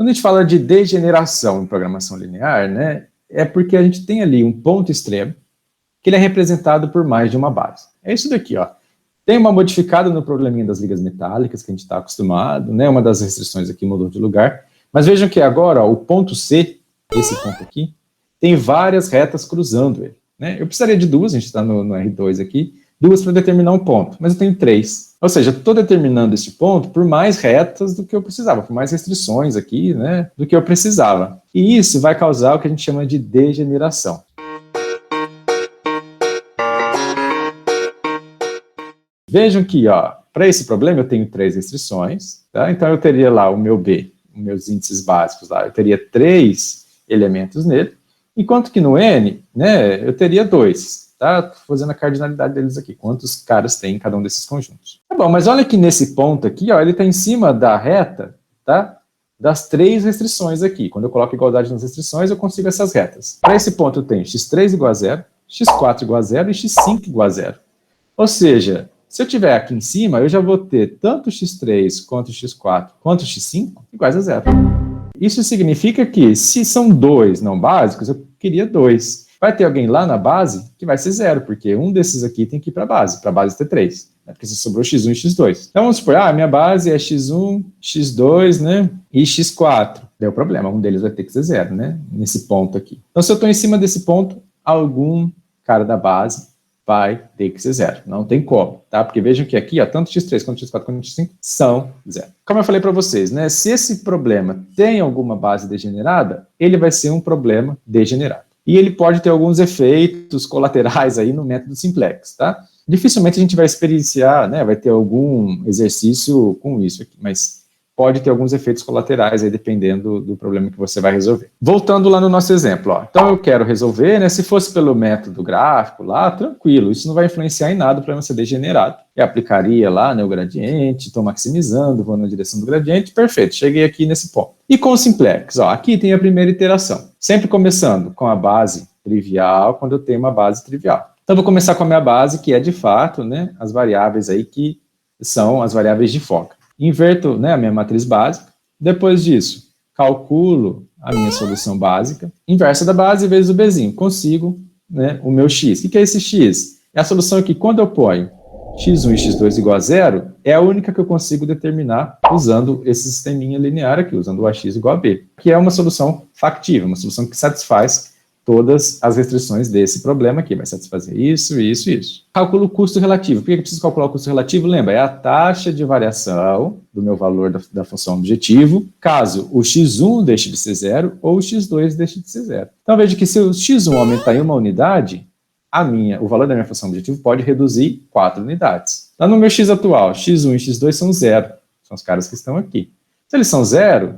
Quando a gente fala de degeneração em programação linear, né, é porque a gente tem ali um ponto extremo que ele é representado por mais de uma base. É isso daqui, ó. Tem uma modificada no probleminha das ligas metálicas, que a gente está acostumado, né? Uma das restrições aqui mudou de lugar. Mas vejam que agora, ó, o ponto C, esse ponto aqui, tem várias retas cruzando ele, né? Eu precisaria de duas, a gente está no R2 aqui, duas para determinar um ponto, mas eu tenho três. Ou seja, estou determinando esse ponto por mais retas do que eu precisava, por mais restrições aqui, né, do que eu precisava. E isso vai causar o que a gente chama de degeneração. Vejam que, ó, para esse problema eu tenho três restrições, tá? Então eu teria lá o meu B, os meus índices básicos lá, eu teria 3 elementos nele, enquanto que no N, né, eu teria 2, tá? Tô fazendo a cardinalidade deles aqui, quantos caras tem em cada um desses conjuntos. Tá bom, mas olha que nesse ponto aqui, ó, ele está em cima da reta, tá? Das 3 restrições aqui. Quando eu coloco igualdade nas restrições, eu consigo essas retas. Para esse ponto eu tenho x3 igual a 0, x4 igual a 0 e x5 igual a 0. Ou seja, se eu tiver aqui em cima, eu já vou ter tanto x3 quanto x4 quanto x5 iguais a 0. Isso significa que, se são 2 não básicos, eu queria 2. Vai ter alguém lá na base que vai ser 0, porque um desses aqui tem que ir para a base ter 3, né? Porque só sobrou x1 e x2. Então vamos supor, minha base é x1, x2, né, e x4. Deu problema, um deles vai ter que ser 0, né, nesse ponto aqui. Então se eu estou em cima desse ponto, algum cara da base vai ter que ser 0. Não tem como, tá? Porque vejam que aqui, ó, tanto x3 quanto x4 quanto x5 são 0. Como eu falei para vocês, né? Se esse problema tem alguma base degenerada, ele vai ser um problema degenerado. E ele pode ter alguns efeitos colaterais aí no método simplex, tá? Dificilmente a gente vai experienciar, né? Vai ter algum exercício com isso aqui, mas pode ter alguns efeitos colaterais aí, dependendo do problema que você vai resolver. Voltando lá no nosso exemplo, ó. Então eu quero resolver, né? Se fosse pelo método gráfico lá, tranquilo, isso não vai influenciar em nada o problema ser degenerado. Eu aplicaria lá, né, o gradiente, estou maximizando, vou na direção do gradiente, perfeito, cheguei aqui nesse ponto. E com o simplex, ó, aqui tem a primeira iteração, sempre começando com a base trivial, quando eu tenho uma base trivial. Então eu vou começar com a minha base, que é de fato, né, as variáveis aí que são as variáveis de foca. Inverto, né, a minha matriz básica, depois disso, calculo a minha solução básica, inversa da base vezes o Bzinho, consigo, né, o meu x. O que é esse x? É a solução que quando eu ponho x1 e x2 igual a 0, é a única que eu consigo determinar usando esse sisteminha linear aqui, usando o ax igual a b, que é uma solução factível, uma solução que satisfaz todas as restrições desse problema aqui, vai satisfazer isso, isso e isso. Calculo o custo relativo. Por que eu preciso calcular o custo relativo? Lembra, é a taxa de variação do meu valor da função objetivo, caso o x1 deixe de ser 0 ou o x2 deixe de ser 0. Então veja que se o x1 aumentar em uma unidade, o valor da minha função objetivo pode reduzir 4 unidades. Lá no meu x atual, x1 e x2 são 0, são os caras que estão aqui. Se eles são 0,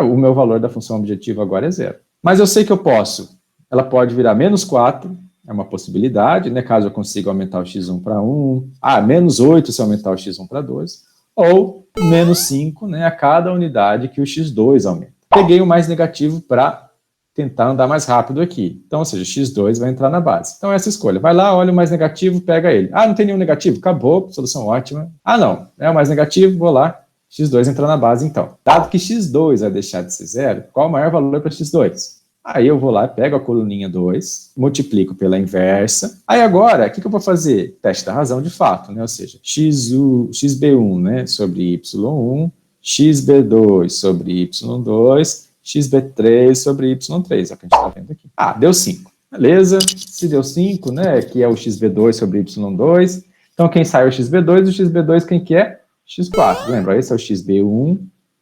o meu valor da função objetivo agora é 0. Mas eu sei que eu posso, ela pode virar menos 4, é uma possibilidade, né, caso eu consiga aumentar o x1 para 1, menos 8 se eu aumentar o x1 para 2, ou menos 5, né, a cada unidade que o x2 aumenta. Peguei o mais negativo para tentar andar mais rápido aqui. Então, ou seja, x2 vai entrar na base. Então, essa escolha. Vai lá, olha o mais negativo, pega ele. Não tem nenhum negativo? Acabou, solução ótima. Não, é o mais negativo, vou lá, x2 entra na base, então. Dado que x2 vai deixar de ser 0, qual o maior valor para x2? Aí eu vou lá, pego a coluninha 2, multiplico pela inversa. Aí agora, o que eu vou fazer? Teste da razão de fato, né? Ou seja, xb1, né, sobre y1, xb2 sobre y2, xb3 sobre y3, é o que a gente está vendo aqui. Deu 5. Beleza, se deu 5, né, que é o xb2 sobre y2, então quem sai é o xb2, o xb2 quem que é? x4, lembra? Esse é o xb1,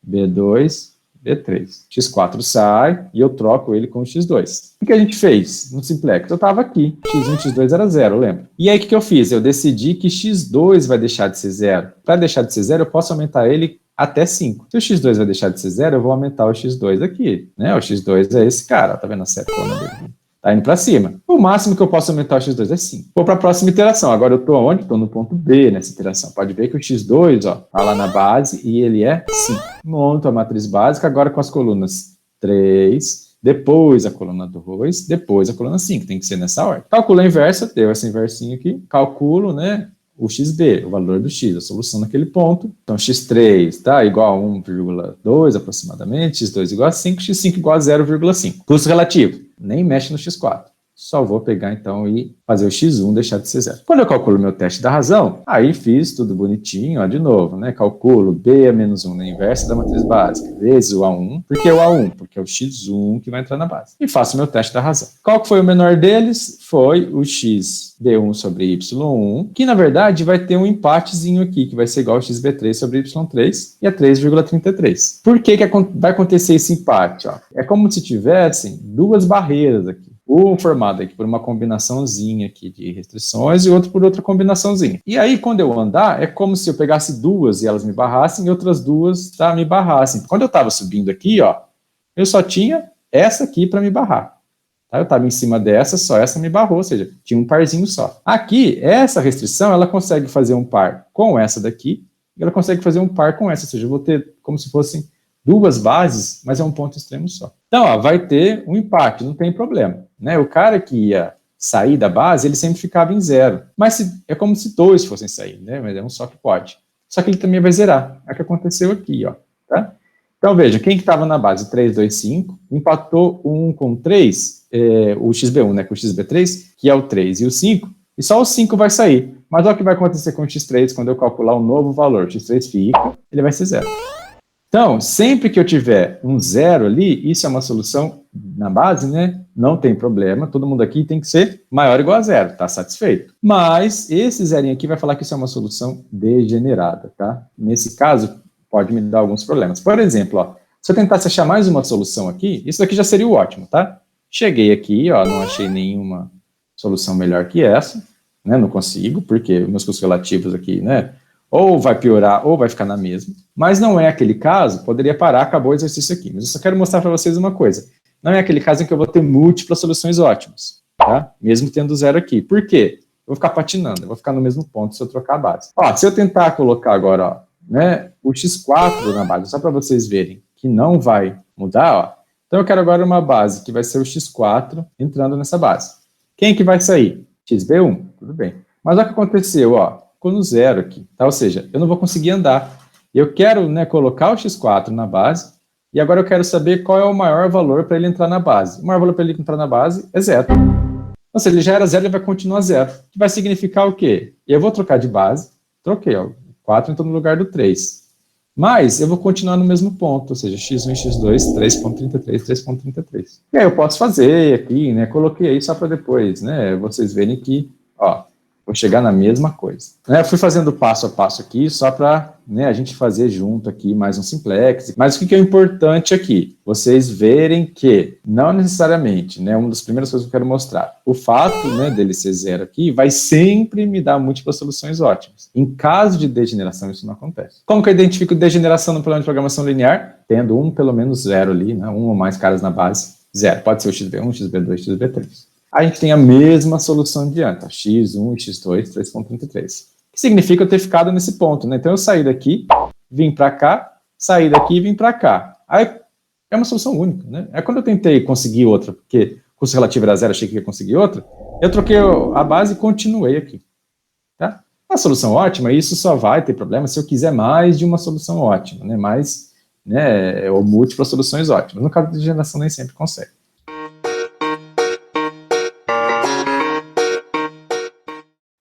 b2, b3. x4 sai e eu troco ele com o x2. O que a gente fez no simplex? Eu estava aqui, x1 e x2 era 0, lembra? E aí o que eu fiz? Eu decidi que x2 vai deixar de ser 0. Para deixar de ser 0, eu posso aumentar ele até 5. Se o x2 vai deixar de ser 0, eu vou aumentar o x2 aqui, né? O x2 é esse cara, tá vendo a setona dele? Tá indo para cima. O máximo que eu posso aumentar o x2 é 5. Vou para a próxima iteração. Agora eu estou onde? Estou no ponto B nessa iteração. Pode ver que o x2, ó, tá lá na base e ele é 5. Monto a matriz básica agora com as colunas 3, depois a coluna 2, depois a coluna 5. Tem que ser nessa ordem. Calculo a inversa, deu essa inversinha aqui. Calculo, né, o xb, o valor do x, a solução naquele ponto. Então, x3 tá igual a 1,2 aproximadamente, x2 igual a 5, x5 igual a 0,5. Custo relativo, nem mexe no x4. Só vou pegar, então, e fazer o x1 deixar de ser zero. Quando eu calculo meu teste da razão, aí fiz tudo bonitinho, ó, de novo, né? Calculo b a menos 1 na inversa da matriz básica, vezes o A1. Por que o A1? Porque é o x1 que vai entrar na base. E faço meu teste da razão. Qual que foi o menor deles? Foi o xb1 sobre y1, que, na verdade, vai ter um empatezinho aqui, que vai ser igual ao xb3 sobre y3, e é 3,33. Por que vai acontecer esse empate? Ó? É como se tivessem duas barreiras aqui. Um formado aqui por uma combinaçãozinha aqui de restrições e outro por outra combinaçãozinha. E aí, quando eu andar, é como se eu pegasse duas e elas me barrassem e outras duas, tá, me barrassem. Quando eu estava subindo aqui, ó, eu só tinha essa aqui para me barrar. Tá? Eu estava em cima dessa, só essa me barrou, ou seja, tinha um parzinho só. Aqui, essa restrição, ela consegue fazer um par com essa daqui e ela consegue fazer um par com essa, ou seja, eu vou ter como se fossem duas bases, mas é um ponto extremo só. Então, ó, vai ter um empate, não tem problema. Né? O cara que ia sair da base, ele sempre ficava em zero. Mas é como se dois fossem sair, né? Mas é um só que pode. Só que ele também vai zerar. É o que aconteceu aqui, ó. Tá? Então, veja, quem que estava na base 3, 2, 5, empatou o 1 com 3, o xb1, né, com o xb3, que é o 3 e o 5, e só o 5 vai sair. Mas olha o que vai acontecer com o x3 quando eu calcular um novo valor. O x3 fica, ele vai ser zero. Então, sempre que eu tiver um zero ali, isso é uma solução na base, né? Não tem problema, todo mundo aqui tem que ser maior ou igual a zero, tá satisfeito. Mas esse zerinho aqui vai falar que isso é uma solução degenerada, tá? Nesse caso, pode me dar alguns problemas. Por exemplo, ó, se eu tentasse achar mais uma solução aqui, isso daqui já seria o ótimo, tá? Cheguei aqui, ó, não achei nenhuma solução melhor que essa, né? Não consigo, porque meus custos relativos aqui, né? Ou vai piorar, ou vai ficar na mesma. Mas não é aquele caso, poderia parar, acabou o exercício aqui. Mas eu só quero mostrar para vocês uma coisa. Não é aquele caso em que eu vou ter múltiplas soluções ótimas, tá? Mesmo tendo zero aqui. Por quê? Eu vou ficar patinando, eu vou ficar no mesmo ponto se eu trocar a base. Ó, se eu tentar colocar agora, ó, né, o x4 na base, só para vocês verem que não vai mudar, ó. Então eu quero agora uma base que vai ser o x4 entrando nessa base. Quem que vai sair? xb1, tudo bem. Mas olha o que aconteceu, ó. Ficou no zero aqui, tá? Ou seja, eu não vou conseguir andar. Eu quero, né, colocar o x4 na base, e agora eu quero saber qual é o maior valor para ele entrar na base. O maior valor para ele entrar na base é zero. Então, se ele já era zero, ele vai continuar zero. Que vai significar o quê? Eu vou trocar de base, troquei, ó, 4 entrou no lugar do 3. Mas eu vou continuar no mesmo ponto, ou seja, x1 e x2, 3,33, 3,33. E aí eu posso fazer aqui, né, coloquei aí só para depois, né, vocês verem que, ó, vou chegar na mesma coisa. Eu fui fazendo passo a passo aqui, só para, né, a gente fazer junto aqui mais um simplex. Mas o que é importante aqui? Vocês verem que, não necessariamente, né, uma das primeiras coisas que eu quero mostrar, o fato, né, dele ser zero aqui, vai sempre me dar múltiplas soluções ótimas. Em caso de degeneração, isso não acontece. Como que eu identifico degeneração no problema de programação linear? Tendo pelo menos zero ali, né, um ou mais caras na base, zero. Pode ser o xb1, xb2, xb3. A gente tem a mesma solução de antes, x1 e x2, 3,33. Que significa eu ter ficado nesse ponto, né? Então eu saí daqui, vim para cá, saí daqui e vim para cá. Aí é uma solução única, né? É quando eu tentei conseguir outra, porque o custo relativo era zero, achei que ia conseguir outra, eu troquei a base e continuei aqui. Tá? A solução ótima, isso só vai ter problema se eu quiser mais de uma solução ótima, né? Mais, né, ou múltiplas soluções ótimas. No caso de degeneração, nem sempre consegue.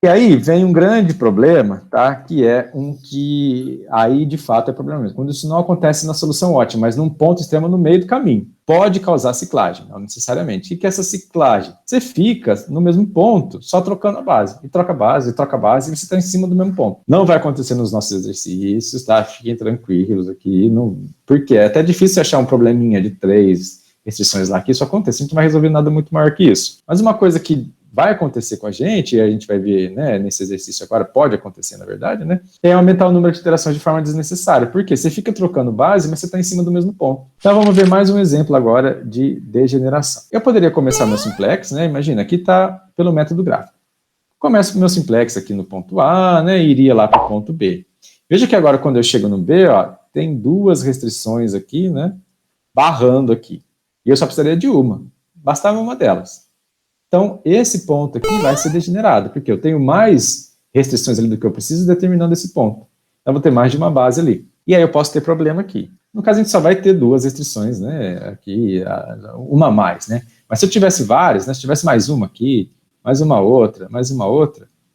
E aí vem um grande problema, tá? Que é que aí de fato é problema mesmo. Quando isso não acontece na solução ótima, mas num ponto extremo no meio do caminho, pode causar ciclagem, não necessariamente. O que é essa ciclagem? Você fica no mesmo ponto, só trocando a base. E troca a base, e troca a base, e você está em cima do mesmo ponto. Não vai acontecer nos nossos exercícios, tá? Fiquem tranquilos aqui, não... porque é até difícil achar um probleminha de 3 restrições lá, que isso acontece. A gente não vai resolver nada muito maior que isso. Mas uma coisa que vai acontecer com a gente, e a gente vai ver, né, nesse exercício agora, pode acontecer, na verdade, né, é aumentar o número de iterações de forma desnecessária. Por quê? Você fica trocando base, mas você está em cima do mesmo ponto. Então, vamos ver mais um exemplo agora de degeneração. Eu poderia começar meu simplex, né, imagina, aqui está pelo método gráfico. Começo com o meu simplex aqui no ponto A, né, e iria lá para o ponto B. Veja que agora, quando eu chego no B, ó, tem duas restrições aqui, né, barrando aqui. E eu só precisaria de uma. Bastava uma delas. Então, esse ponto aqui vai ser degenerado, porque eu tenho mais restrições ali do que eu preciso, determinando esse ponto. Então, eu vou ter mais de uma base ali. E aí eu posso ter problema aqui. No caso, a gente só vai ter 2 restrições, né? Aqui, uma a mais, né? Mas se eu tivesse várias, né? Se tivesse mais uma aqui, mais uma outra,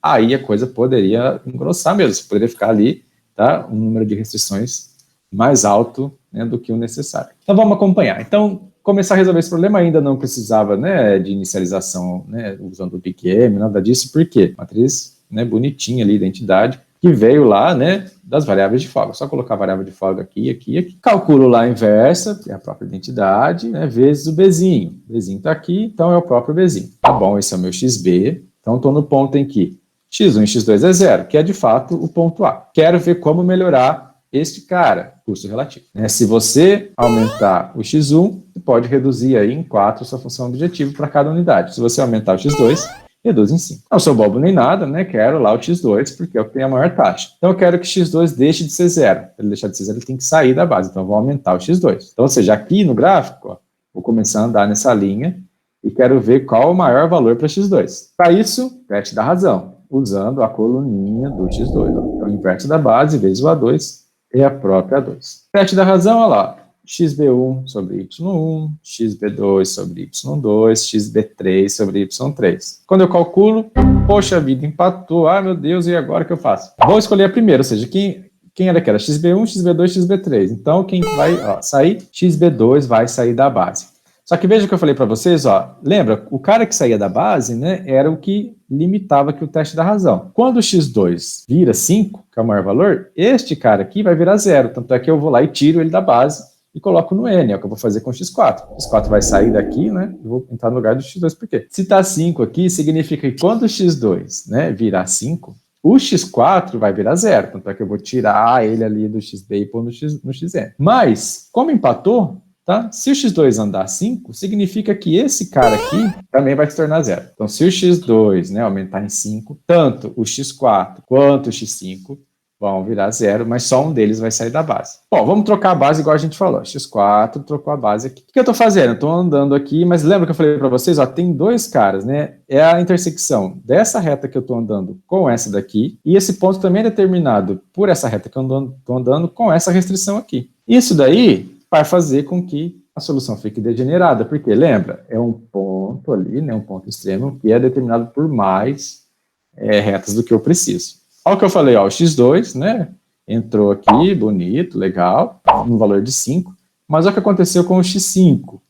aí a coisa poderia engrossar mesmo. Você poderia ficar ali, tá? Um número de restrições mais alto, né, do que o necessário. Então, vamos acompanhar. Então, começar a resolver esse problema ainda não precisava, né, de inicialização, né, usando o PQM, nada disso, por quê? Matriz, né, bonitinha ali, identidade, que veio lá, né, das variáveis de folga. Só colocar a variável de folga aqui, aqui, aqui. Calculo lá a inversa, que é a própria identidade, né, vezes o Bzinho. O Bzinho está aqui, então é o próprio Bzinho. Tá bom, esse é o meu XB. Então, estou no ponto em que x1 e x2 é 0, que é de fato o ponto A. Quero ver como melhorar este cara, custo relativo. Se você aumentar o x1, você pode reduzir aí em 4 sua função objetivo para cada unidade. Se você aumentar o x2, reduz em 5. Não sou bobo nem nada, né? Quero lá o x2, porque é o que tem a maior taxa. Então, eu quero que x2 deixe de ser 0. Para ele deixar de ser 0, ele tem que sair da base. Então, eu vou aumentar o x2. Então, ou seja, aqui no gráfico, ó, vou começar a andar nessa linha e quero ver qual o maior valor para x2. Para isso, teste da razão, usando a coluninha do x2. Ó. Então, inverso da base vezes o A2 é a própria A2. Teste da razão, olha lá. xb1 sobre y1, xb2 sobre y2, xb3 sobre y3. Quando eu calculo, poxa, a vida empatou. Ah, meu Deus, e agora o que eu faço? Vou escolher a primeira, ou seja, quem era que era? xb1, xb2, xb3. Então, quem vai sair? xb2 vai sair da base. Só que veja o que eu falei para vocês, ó. Lembra, o cara que saía da base, né, era o que limitava aqui o teste da razão. Quando o x2 vira 5, que é o maior valor, este cara aqui vai virar 0. Tanto é que eu vou lá e tiro ele da base e coloco no n, é o que eu vou fazer com o x4. O x4 vai sair daqui, né, e vou entrar no lugar do x2, por quê? Se está 5 aqui, significa que quando o x2, né, virar 5, o x4 vai virar 0. Tanto é que eu vou tirar ele ali do xb e pôr no xn. Mas, como empatou, tá? Se o x2 andar 5, significa que esse cara aqui também vai se tornar 0. Então, se o x2, né, aumentar em 5, tanto o x4 quanto o x5 vão virar 0, mas só um deles vai sair da base. Bom, vamos trocar a base igual a gente falou. x4 trocou a base aqui. O que eu estou fazendo? Estou andando aqui, mas lembra que eu falei para vocês? Ó, tem 2 caras, né? É a intersecção dessa reta que eu estou andando com essa daqui, e esse ponto também é determinado por essa reta que eu estou andando com essa restrição aqui. Isso daí vai fazer com que a solução fique degenerada, porque, lembra, é um ponto ali, né, um ponto extremo, que é determinado por mais retas do que eu preciso. Olha o que eu falei, ó, o x2, né, entrou aqui, bonito, legal, no valor de 5, mas olha o que aconteceu com o x5,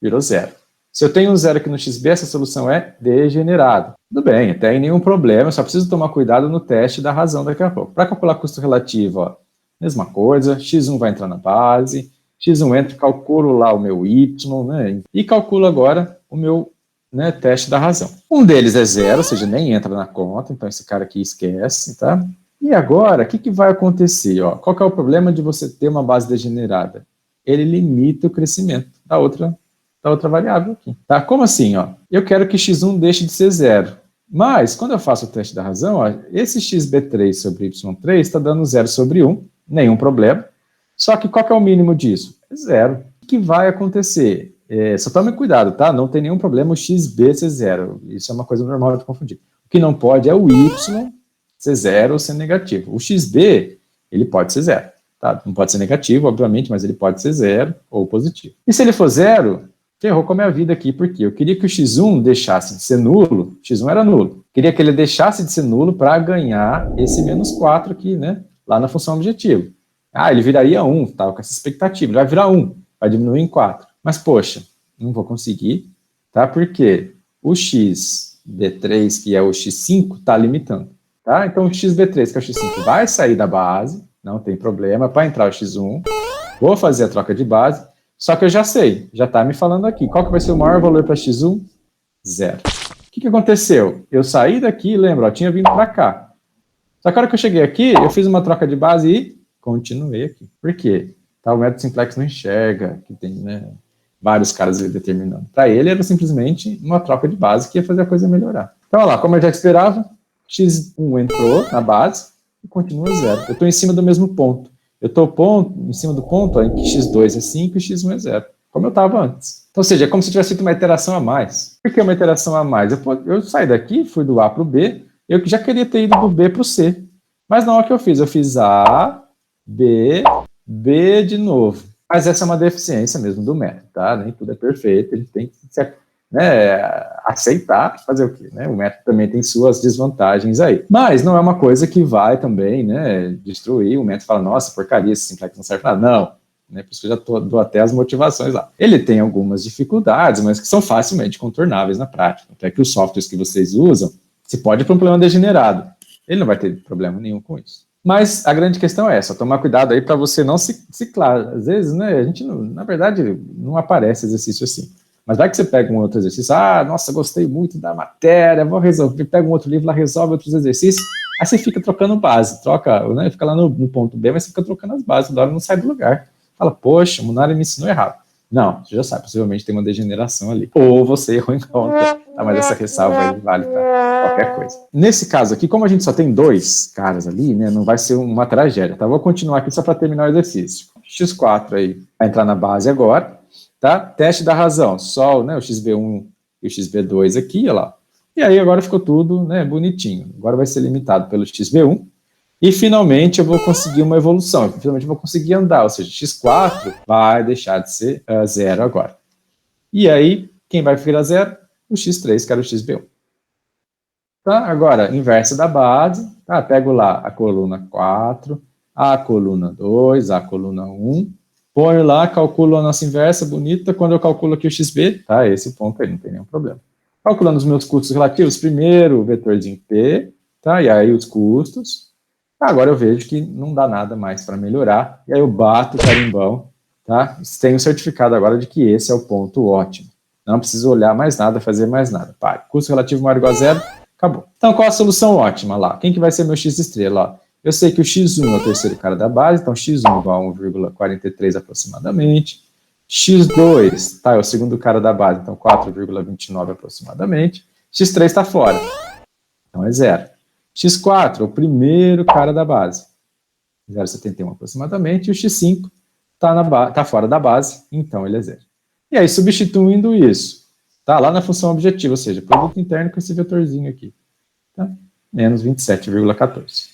virou 0. Se eu tenho um 0 aqui no xb, essa solução é degenerada. Tudo bem, até aí nenhum problema, eu só preciso tomar cuidado no teste da razão daqui a pouco. Para calcular custo relativo, ó, mesma coisa, x1 vai entrar na base, x1 entra, calculo lá o meu y, né, e calculo agora o meu, né, teste da razão. Um deles é 0, ou seja, nem entra na conta, então esse cara aqui esquece, tá? E agora, o que vai acontecer? Ó? Qual que é o problema de você ter uma base degenerada? Ele limita o crescimento da outra variável aqui, tá? Como assim? Ó? Eu quero que x1 deixe de ser 0, mas quando eu faço o teste da razão, ó, esse xb3 sobre y3 está dando 0 sobre 1, nenhum problema. Só que qual que é o mínimo disso? É 0. O que vai acontecer? Só tome cuidado, tá? Não tem nenhum problema o xb ser 0. Isso é uma coisa normal de confundir. O que não pode é o y ser 0 ou ser negativo. O xb, ele pode ser 0. Tá? Não pode ser negativo, obviamente, mas ele pode ser 0 ou positivo. E se ele for 0, ferrou com a minha vida aqui, porque eu queria que o x1 deixasse de ser nulo, x1 era nulo. Queria que ele deixasse de ser nulo para ganhar esse menos 4 aqui, né? Lá na função objetivo. Ah, ele viraria 1, estava com essa expectativa, ele vai virar 1, vai diminuir em 4. Mas, poxa, não vou conseguir, tá? Porque o xb3, que é o x5, está limitando, tá? Então, o xb3, que é o x5, vai sair da base, não tem problema, para entrar o x1, vou fazer a troca de base, só que eu já sei, já está me falando aqui, qual que vai ser o maior valor para x1? 0. O que aconteceu? Eu saí daqui, lembra, ó, tinha vindo para cá. Só que a hora que eu cheguei aqui, eu fiz uma troca de base e continuei aqui. Por quê? Tá, o método simplex não enxerga, que tem, né, vários caras ali determinando. Para ele, era simplesmente uma troca de base que ia fazer a coisa melhorar. Então, olha lá, como eu já esperava, x1 entrou na base e continua 0. Eu estou em cima do mesmo ponto. Eu estou em cima do ponto ó, em que x2 é 5 e x1 é 0, como eu estava antes. Então, ou seja, é como se tivesse feito uma iteração a mais. Por que uma iteração a mais? Eu saí daqui, fui do A para o B, eu já queria ter ido do B para o C. Mas não é o que eu fiz A, B, B de novo. Mas essa é uma deficiência mesmo do método, tá? Nem tudo é perfeito, ele tem que aceitar, fazer o quê? Né? O método também tem suas desvantagens aí. Mas não é uma coisa que vai também, né, destruir. O método fala, nossa, porcaria, esse simplex não serve para nada. Não. Né, por isso que eu já dou até as motivações lá. Ele tem algumas dificuldades, mas que são facilmente contornáveis na prática. Até que os softwares que vocês usam, se pode ir para um problema degenerado. Ele não vai ter problema nenhum com isso. Mas a grande questão é essa, tomar cuidado aí para você não ciclar. Às vezes, né, a gente, não, na verdade, não aparece exercício assim. Mas vai que você pega um outro exercício, nossa, gostei muito da matéria, vou resolver, pega um outro livro lá, resolve outros exercícios, aí você fica trocando base, né, fica lá no ponto B, mas você fica trocando as bases, toda hora não sai do lugar. Fala, poxa, o Munari me ensinou errado. Não, você já sabe, possivelmente tem uma degeneração ali. Ou você errou em conta, tá, mas essa ressalva aí vale para qualquer coisa. Nesse caso aqui, como a gente só tem 2 caras ali, né, não vai ser uma tragédia, tá? Vou continuar aqui só para terminar o exercício. X4 aí vai entrar na base agora, tá? Teste da razão, só, né, o XB1 e o XB2 aqui, olha lá. E aí agora ficou tudo, né, bonitinho. Agora vai ser limitado pelo XB1. E, finalmente, eu vou conseguir uma evolução. Finalmente, eu vou conseguir andar. Ou seja, x4 vai deixar de ser 0 agora. E aí, quem vai virar 0? O x3, que era o xb1. Tá? Agora, inversa da base. Tá? Pego lá a coluna 4, a coluna 2, a coluna 1. Ponho lá, calculo a nossa inversa bonita. Quando eu calculo aqui o xb, tá? Esse ponto aí, não tem nenhum problema. Calculando os meus custos relativos, primeiro o vetorzinho P, tá? E aí os custos. Agora eu vejo que não dá nada mais para melhorar, e aí eu bato o carimbão, tá? Tenho certificado agora de que esse é o ponto ótimo. Não preciso olhar mais nada, fazer mais nada. Pare. Custo relativo maior ou igual a 0, acabou. Então, qual a solução ótima lá? Quem que vai ser meu x estrela? Ó, eu sei que o x1 é o terceiro cara da base, então x1 igual a 1,43 aproximadamente. x2, tá, é o segundo cara da base, então 4,29 aproximadamente. x3 está fora, então é 0. x4, o primeiro cara da base, 0,71 aproximadamente, e o x5 está fora da base, então ele é 0. E aí, substituindo isso, tá lá na função objetiva, ou seja, produto interno com esse vetorzinho aqui, tá? Menos 27,14.